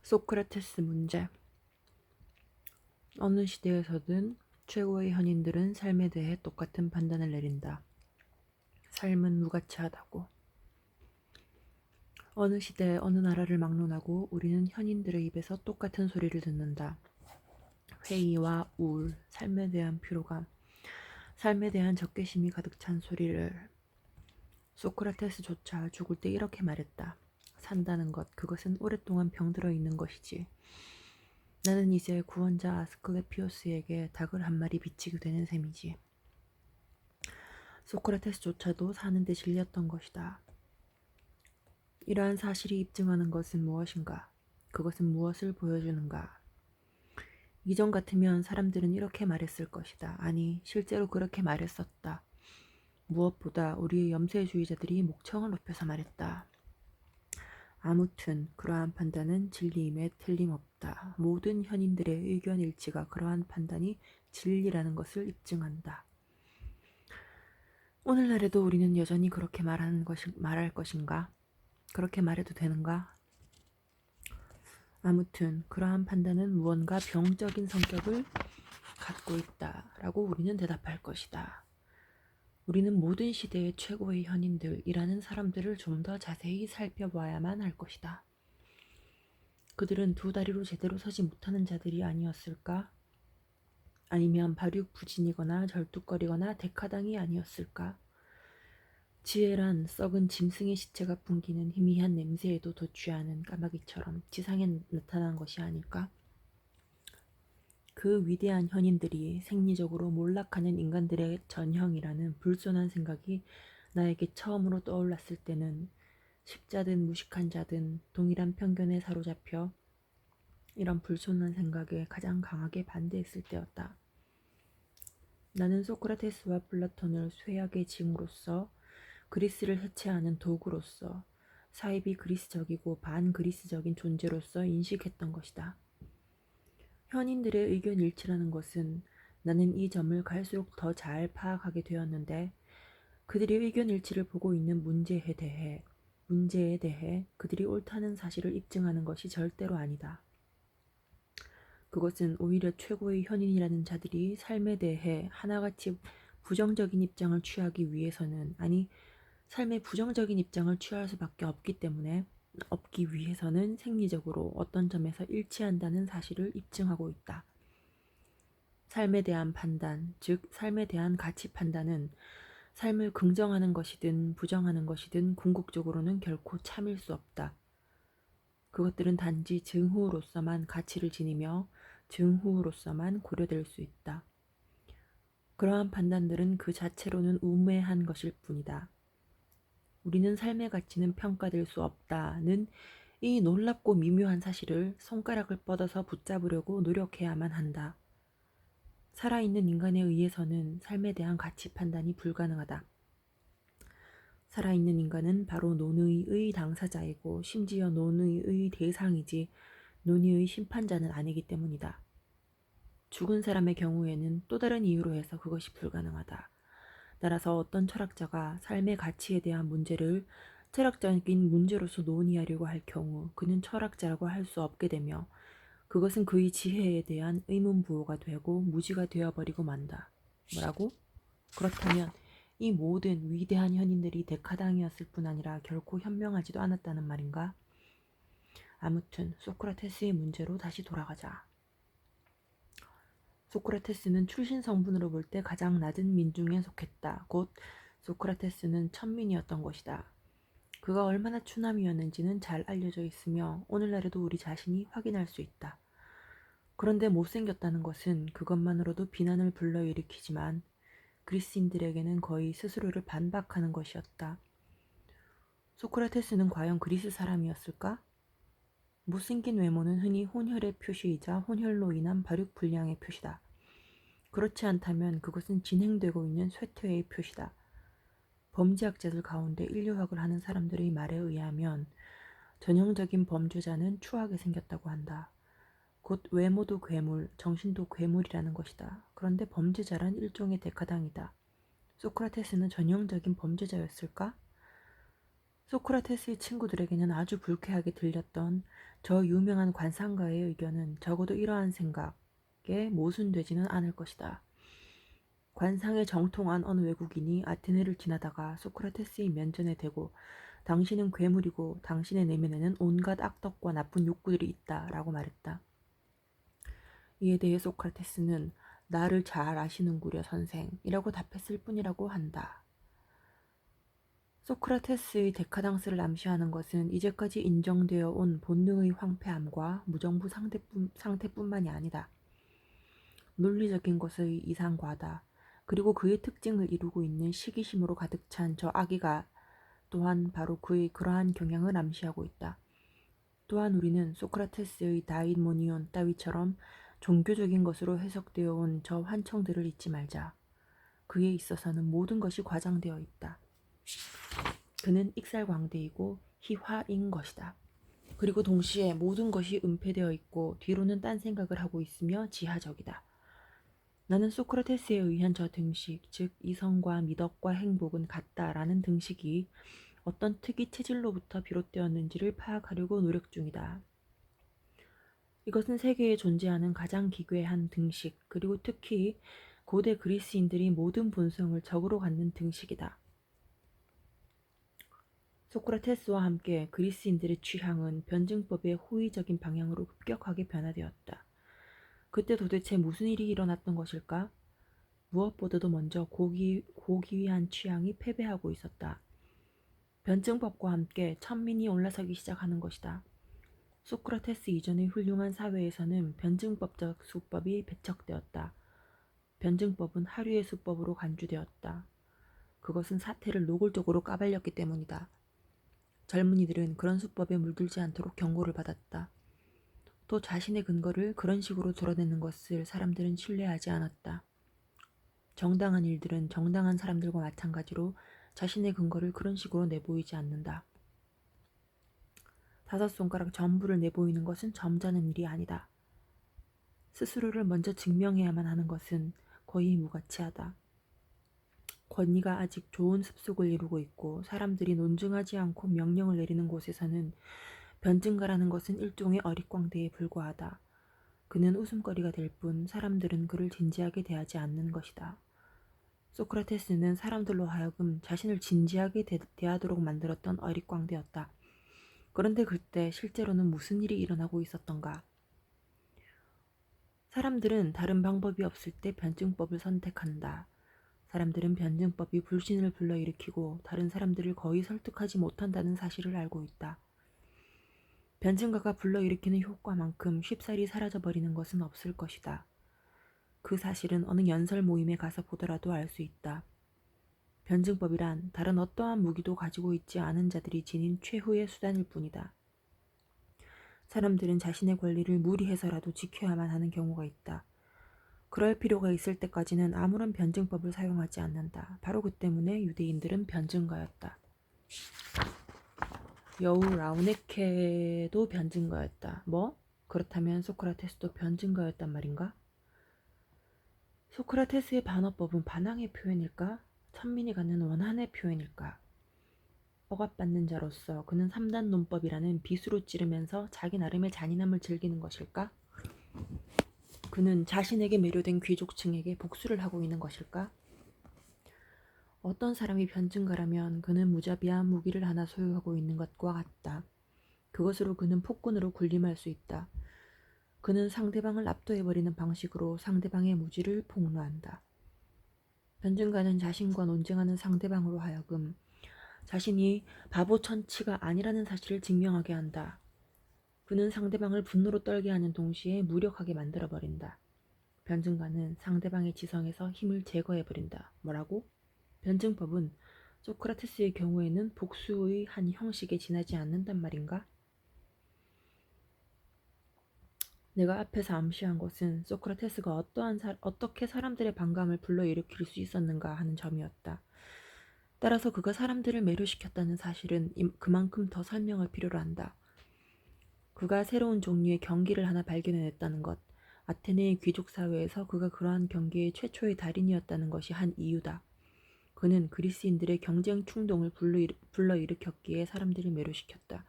소크라테스 문제. 어느 시대에서든 최고의 현인들은 삶에 대해 똑같은 판단을 내린다. 삶은 무가치하다고. 어느 시대, 어느 나라를 막론하고 우리는 현인들의 입에서 똑같은 소리를 듣는다. 회의와 우울, 삶에 대한 피로감, 삶에 대한 적개심이 가득 찬 소리를. 소크라테스조차 죽을 때 이렇게 말했다. 산다는 것, 그것은 오랫동안 병들어 있는 것이지. 나는 이제 구원자 아스클레피오스에게 닭을 한 마리 비치게 되는 셈이지. 소크라테스조차도 사는데 질렸던 것이다. 이러한 사실이 입증하는 것은 무엇인가? 그것은 무엇을 보여주는가? 이전 같으면 사람들은 이렇게 말했을 것이다. 아니, 실제로 그렇게 말했었다. 무엇보다 우리의 염세주의자들이 목청을 높여서 말했다. 아무튼 그러한 판단은 진리임에 틀림없다. 모든 현인들의 의견 일치가 그러한 판단이 진리라는 것을 입증한다. 오늘날에도 우리는 여전히 그렇게 말할 것인가? 그렇게 말해도 되는가? 아무튼 그러한 판단은 무언가 병적인 성격을 갖고 있다라고 우리는 대답할 것이다. 우리는 모든 시대의 최고의 현인들이라는 사람들을 좀 더 자세히 살펴봐야만 할 것이다. 그들은 두 다리로 제대로 서지 못하는 자들이 아니었을까? 아니면 발육부진이거나 절뚝거리거나 데카당이 아니었을까? 지혜란 썩은 짐승의 시체가 풍기는 희미한 냄새에도 도취하는 까마귀처럼 지상에 나타난 것이 아닐까? 그 위대한 현인들이 생리적으로 몰락하는 인간들의 전형이라는 불손한 생각이 나에게 처음으로 떠올랐을 때는 십자든 무식한 자든 동일한 편견에 사로잡혀 이런 불손한 생각에 가장 강하게 반대했을 때였다. 나는 소크라테스와 플라톤을 쇠약의 징후로서 그리스를 해체하는 도구로서 사이비 그리스적이고 반그리스적인 존재로서 인식했던 것이다. 현인들의 의견 일치라는 것은 나는 이 점을 갈수록 더 잘 파악하게 되었는데 그들이 의견 일치를 보고 있는 문제에 대해 그들이 옳다는 사실을 입증하는 것이 절대로 아니다. 그것은 오히려 최고의 현인이라는 자들이 삶에 대해 하나같이 부정적인 입장을 취하기 위해서는 삶의 부정적인 입장을 취할 수밖에 없기 위해서는 생리적으로 어떤 점에서 일치한다는 사실을 입증하고 있다. 삶에 대한 판단, 즉 삶에 대한 가치 판단은 삶을 긍정하는 것이든 부정하는 것이든 궁극적으로는 결코 참일 수 없다. 그것들은 단지 증후로서만 가치를 지니며 증후로서만 고려될 수 있다. 그러한 판단들은 그 자체로는 우매한 것일 뿐이다. 우리는 삶의 가치는 평가될 수 없다는 이 놀랍고 미묘한 사실을 손가락을 뻗어서 붙잡으려고 노력해야만 한다. 살아있는 인간에 의해서는 삶에 대한 가치 판단이 불가능하다. 살아있는 인간은 바로 논의의 당사자이고 심지어 논의의 대상이지 논의의 심판자는 아니기 때문이다. 죽은 사람의 경우에는 또 다른 이유로 해서 그것이 불가능하다. 따라서 어떤 철학자가 삶의 가치에 대한 문제를 철학적인 문제로서 논의하려고 할 경우 그는 철학자라고 할 수 없게 되며 그것은 그의 지혜에 대한 의문부호가 되고 무지가 되어버리고 만다. 뭐라고? 그렇다면 이 모든 위대한 현인들이 데카당이었을 뿐 아니라 결코 현명하지도 않았다는 말인가? 아무튼 소크라테스의 문제로 다시 돌아가자. 소크라테스는 출신 성분으로 볼 때 가장 낮은 민중에 속했다. 곧 소크라테스는 천민이었던 것이다. 그가 얼마나 추남이었는지는 잘 알려져 있으며 오늘날에도 우리 자신이 확인할 수 있다. 그런데 못생겼다는 것은 그것만으로도 비난을 불러일으키지만 그리스인들에게는 거의 스스로를 반박하는 것이었다. 소크라테스는 과연 그리스 사람이었을까? 못생긴 외모는 흔히 혼혈의 표시이자 혼혈로 인한 발육불량의 표시다. 그렇지 않다면 그것은 진행되고 있는 쇠퇴의 표시다. 범죄학자들 가운데 인류학을 하는 사람들의 말에 의하면 전형적인 범죄자는 추하게 생겼다고 한다. 곧 외모도 괴물, 정신도 괴물이라는 것이다. 그런데 범죄자란 일종의 데카당이다. 소크라테스는 전형적인 범죄자였을까? 소크라테스의 친구들에게는 아주 불쾌하게 들렸던 저 유명한 관상가의 의견은 적어도 이러한 생각에 모순되지는 않을 것이다. 관상에 정통한 어느 외국인이 아테네를 지나다가 소크라테스의 면전에 대고 당신은 괴물이고 당신의 내면에는 온갖 악덕과 나쁜 욕구들이 있다 라고 말했다. 이에 대해 소크라테스는 나를 잘 아시는구려 선생이라고 답했을 뿐이라고 한다. 소크라테스의 데카당스를 암시하는 것은 이제까지 인정되어 온 본능의 황폐함과 무정부 상태뿐만이 아니다. 논리적인 것의 이상과다. 그리고 그의 특징을 이루고 있는 시기심으로 가득 찬 저 아기가 또한 바로 그의 그러한 경향을 암시하고 있다. 또한 우리는 소크라테스의 다이모니온 따위처럼 종교적인 것으로 해석되어 온 저 환청들을 잊지 말자. 그에 있어서는 모든 것이 과장되어 있다. 그는 익살광대이고 희화인 것이다. 그리고 동시에 모든 것이 은폐되어 있고 뒤로는 딴 생각을 하고 있으며 지하적이다. 나는 소크라테스에 의한 저 등식, 즉 이성과 미덕과 행복은 같다라는 등식이 어떤 특이 체질로부터 비롯되었는지를 파악하려고 노력 중이다. 이것은 세계에 존재하는 가장 기괴한 등식, 그리고 특히 고대 그리스인들이 모든 본성을 적으로 갖는 등식이다. 소크라테스와 함께 그리스인들의 취향은 변증법의 호의적인 방향으로 급격하게 변화되었다. 그때 도대체 무슨 일이 일어났던 것일까? 무엇보다도 먼저 고기위한 취향이 패배하고 있었다. 변증법과 함께 천민이 올라서기 시작하는 것이다. 소크라테스 이전의 훌륭한 사회에서는 변증법적 수법이 배척되었다. 변증법은 하류의 수법으로 간주되었다. 그것은 사태를 노골적으로 까발렸기 때문이다. 젊은이들은 그런 수법에 물들지 않도록 경고를 받았다. 또 자신의 근거를 그런 식으로 드러내는 것을 사람들은 신뢰하지 않았다. 정당한 일들은 정당한 사람들과 마찬가지로 자신의 근거를 그런 식으로 내보이지 않는다. 다섯 손가락 전부를 내보이는 것은 점잖은 일이 아니다. 스스로를 먼저 증명해야만 하는 것은 거의 무가치하다. 권위가 아직 좋은 습속을 이루고 있고 사람들이 논증하지 않고 명령을 내리는 곳에서는 변증가라는 것은 일종의 어릿광대에 불과하다. 그는 웃음거리가 될 뿐 사람들은 그를 진지하게 대하지 않는 것이다. 소크라테스는 사람들로 하여금 자신을 진지하게 대하도록 만들었던 어릿광대였다. 그런데 그때 실제로는 무슨 일이 일어나고 있었던가? 사람들은 다른 방법이 없을 때 변증법을 선택한다. 사람들은 변증법이 불신을 불러일으키고 다른 사람들을 거의 설득하지 못한다는 사실을 알고 있다. 변증가가 불러일으키는 효과만큼 쉽사리 사라져버리는 것은 없을 것이다. 그 사실은 어느 연설 모임에 가서 보더라도 알 수 있다. 변증법이란 다른 어떠한 무기도 가지고 있지 않은 자들이 지닌 최후의 수단일 뿐이다. 사람들은 자신의 권리를 무리해서라도 지켜야만 하는 경우가 있다. 그럴 필요가 있을 때까지는 아무런 변증법을 사용하지 않는다. 바로 그 때문에 유대인들은 변증가였다. 여우 라우네케도 변증가였다. 뭐? 그렇다면 소크라테스도 변증가였단 말인가? 소크라테스의 반어법은 반항의 표현일까? 천민이 갖는 원한의 표현일까? 억압받는 자로서 그는 3단 논법이라는 비수로 찌르면서 자기 나름의 잔인함을 즐기는 것일까? 그는 자신에게 매료된 귀족층에게 복수를 하고 있는 것일까? 어떤 사람이 변증가라면 그는 무자비한 무기를 하나 소유하고 있는 것과 같다. 그것으로 그는 폭군으로 군림할 수 있다. 그는 상대방을 압도해버리는 방식으로 상대방의 무지를 폭로한다. 변증가는 자신과 논쟁하는 상대방으로 하여금 자신이 바보천치가 아니라는 사실을 증명하게 한다. 그는 상대방을 분노로 떨게 하는 동시에 무력하게 만들어버린다. 변증가는 상대방의 지성에서 힘을 제거해버린다. 뭐라고? 변증법은 소크라테스의 경우에는 복수의 한 형식에 지나지 않는단 말인가? 내가 앞에서 암시한 것은 소크라테스가 어떻게 사람들의 반감을 불러일으킬 수 있었는가 하는 점이었다. 따라서 그가 사람들을 매료시켰다는 사실은 그만큼 더 설명을 필요로 한다. 그가 새로운 종류의 경기를 하나 발견해냈다는 것, 아테네의 귀족 사회에서 그가 그러한 경기의 최초의 달인이었다는 것이 한 이유다. 그는 그리스인들의 경쟁 충동을 불러일으켰기에 사람들을 매료시켰다.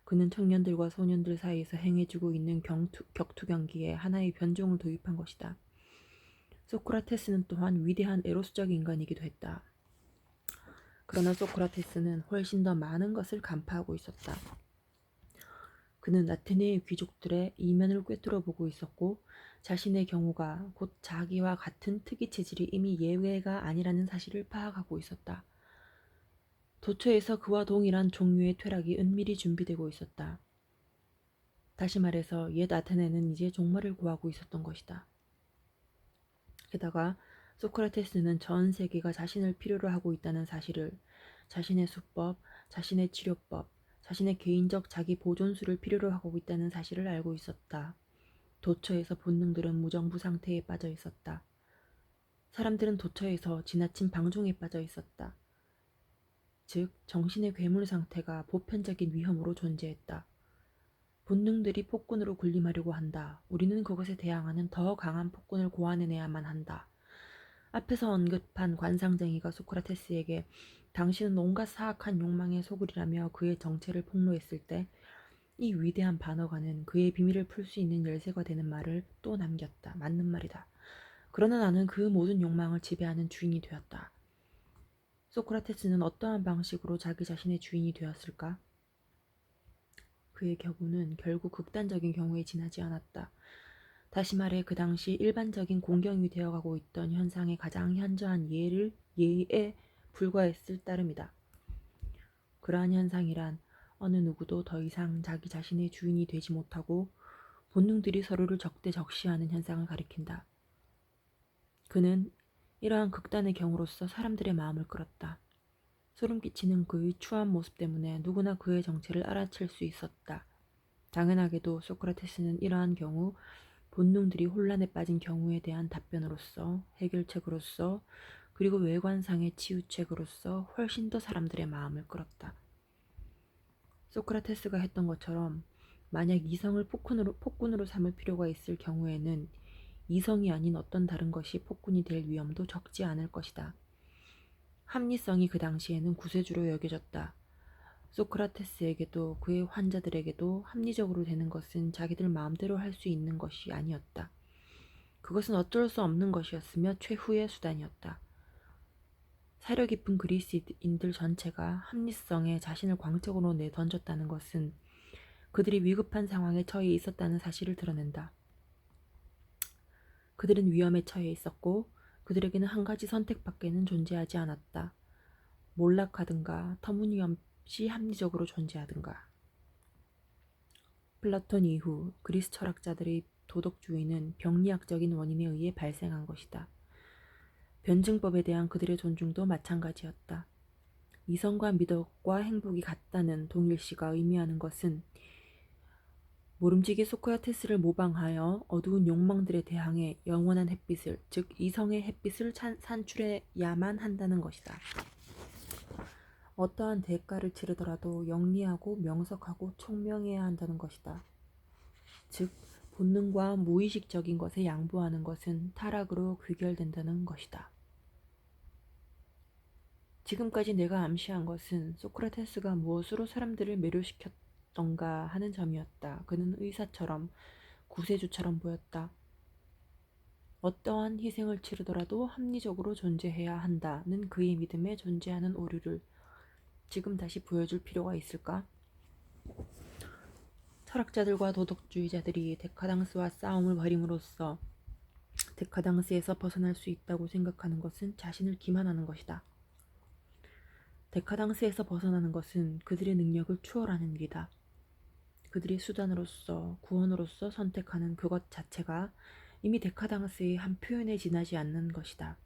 그는 청년들과 소년들 사이에서 행해지고 있는 격투 경기에 하나의 변종을 도입한 것이다. 소크라테스는 또한 위대한 에로스적 인간이기도 했다. 그러나 소크라테스는 훨씬 더 많은 것을 간파하고 있었다. 그는 아테네의 귀족들의 이면을 꿰뚫어 보고 있었고 자신의 경우가 곧 자기와 같은 특이 체질이 이미 예외가 아니라는 사실을 파악하고 있었다. 도처에서 그와 동일한 종류의 퇴락이 은밀히 준비되고 있었다. 다시 말해서 옛 아테네는 이제 종말을 구하고 있었던 것이다. 게다가 소크라테스는 전 세계가 자신을 필요로 하고 있다는 사실을, 자신의 수법, 자신의 치료법, 자신의 개인적 자기 보존수를 필요로 하고 있다는 사실을 알고 있었다. 도처에서 본능들은 무정부 상태에 빠져 있었다. 사람들은 도처에서 지나친 방종에 빠져 있었다. 즉, 정신의 괴물 상태가 보편적인 위험으로 존재했다. 본능들이 폭군으로 군림하려고 한다. 우리는 그것에 대항하는 더 강한 폭군을 고안해내야만 한다. 앞에서 언급한 관상쟁이가 소크라테스에게 당신은 온갖 사악한 욕망의 소굴이라며 그의 정체를 폭로했을 때 이 위대한 반어가는 그의 비밀을 풀 수 있는 열쇠가 되는 말을 또 남겼다. 맞는 말이다. 그러나 나는 그 모든 욕망을 지배하는 주인이 되었다. 소크라테스는 어떠한 방식으로 자기 자신의 주인이 되었을까? 그의 경우는 결국 극단적인 경우에 지나지 않았다. 다시 말해 그 당시 일반적인 공경이 되어가고 있던 현상의 가장 현저한 예에 불과했을 따름이다. 그러한 현상이란 어느 누구도 더 이상 자기 자신의 주인이 되지 못하고 본능들이 서로를 적대적시하는 현상을 가리킨다. 그는 이러한 극단의 경우로서 사람들의 마음을 끌었다. 소름 끼치는 그의 추한 모습 때문에 누구나 그의 정체를 알아챌 수 있었다. 당연하게도 소크라테스는 이러한 경우 본능들이 혼란에 빠진 경우에 대한 답변으로서, 해결책으로서, 그리고 외관상의 치유책으로서 훨씬 더 사람들의 마음을 끌었다. 소크라테스가 했던 것처럼 만약 이성을 폭군으로 삼을 필요가 있을 경우에는 이성이 아닌 어떤 다른 것이 폭군이 될 위험도 적지 않을 것이다. 합리성이 그 당시에는 구세주로 여겨졌다. 소크라테스에게도 그의 환자들에게도 합리적으로 되는 것은 자기들 마음대로 할 수 있는 것이 아니었다. 그것은 어쩔 수 없는 것이었으며 최후의 수단이었다. 사려 깊은 그리스인들 전체가 합리성에 자신을 광적으로 내던졌다는 것은 그들이 위급한 상황에 처해 있었다는 사실을 드러낸다. 그들은 위험에 처해 있었고 그들에게는 한 가지 선택밖에는 존재하지 않았다. 몰락하든가 터무니없이 합리적으로 존재하든가. 플라톤 이후 그리스 철학자들의 도덕주의는 병리학적인 원인에 의해 발생한 것이다. 변증법에 대한 그들의 존중도 마찬가지였다. 이성과 미덕과 행복이 같다는 동일시가 의미하는 것은 모름지기 소크라테스를 모방하여 어두운 욕망들에 대항해 영원한 햇빛을, 즉 이성의 햇빛을 산출해야만 한다는 것이다. 어떠한 대가를 치르더라도 영리하고 명석하고 총명해야 한다는 것이다. 즉 본능과 무의식적인 것에 양보하는 것은 타락으로 귀결된다는 것이다. 지금까지 내가 암시한 것은 소크라테스가 무엇으로 사람들을 매료시켰던가 하는 점이었다. 그는 의사처럼 구세주처럼 보였다. 어떠한 희생을 치르더라도 합리적으로 존재해야 한다는 그의 믿음에 존재하는 오류를 지금 다시 보여줄 필요가 있을까? 철학자들과 도덕주의자들이 데카당스와 싸움을 벌임으로써 데카당스에서 벗어날 수 있다고 생각하는 것은 자신을 기만하는 것이다. 데카당스에서 벗어나는 것은 그들의 능력을 추월하는 일이다. 그들이 수단으로서, 구원으로서 선택하는 그것 자체가 이미 데카당스의 한 표현에 지나지 않는 것이다.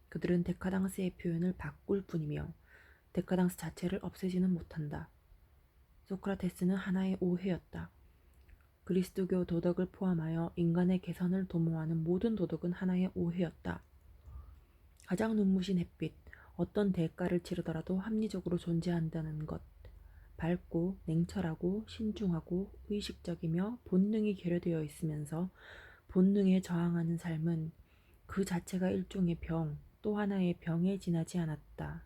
그들은 데카당스의 표현을 바꿀 뿐이며 데카당스 자체를 없애지는 못한다. 소크라테스는 하나의 오해였다. 그리스도교 도덕을 포함하여 인간의 개선을 도모하는 모든 도덕은 하나의 오해였다. 가장 눈부신 햇빛, 어떤 대가를 치르더라도 합리적으로 존재한다는 것, 밝고 냉철하고 신중하고 의식적이며 본능이 결여되어 있으면서 본능에 저항하는 삶은 그 자체가 일종의 병, 또 하나의 병에 지나지 않았다.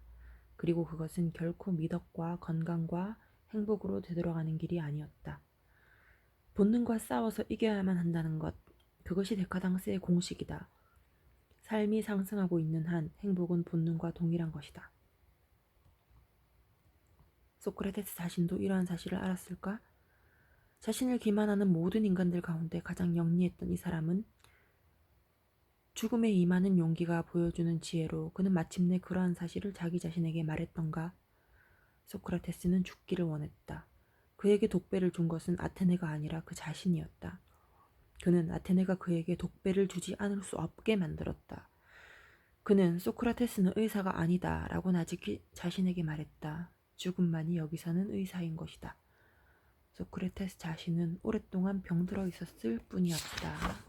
그리고 그것은 결코 미덕과 건강과 행복으로 되돌아가는 길이 아니었다. 본능과 싸워서 이겨야만 한다는 것, 그것이 데카당스의 공식이다. 삶이 상승하고 있는 한 행복은 본능과 동일한 것이다. 소크라테스 자신도 이러한 사실을 알았을까? 자신을 기만하는 모든 인간들 가운데 가장 영리했던 이 사람은 죽음에 임하는 용기가 보여주는 지혜로 그는 마침내 그러한 사실을 자기 자신에게 말했던가? 소크라테스는 죽기를 원했다. 그에게 독배를 준 것은 아테네가 아니라 그 자신이었다. 그는 아테네가 그에게 독배를 주지 않을 수 없게 만들었다. 그는 소크라테스는 의사가 아니다 라고 나직히 자신에게 말했다. 죽음만이 여기서는 의사인 것이다. 소크라테스 자신은 오랫동안 병들어 있었을 뿐이었다.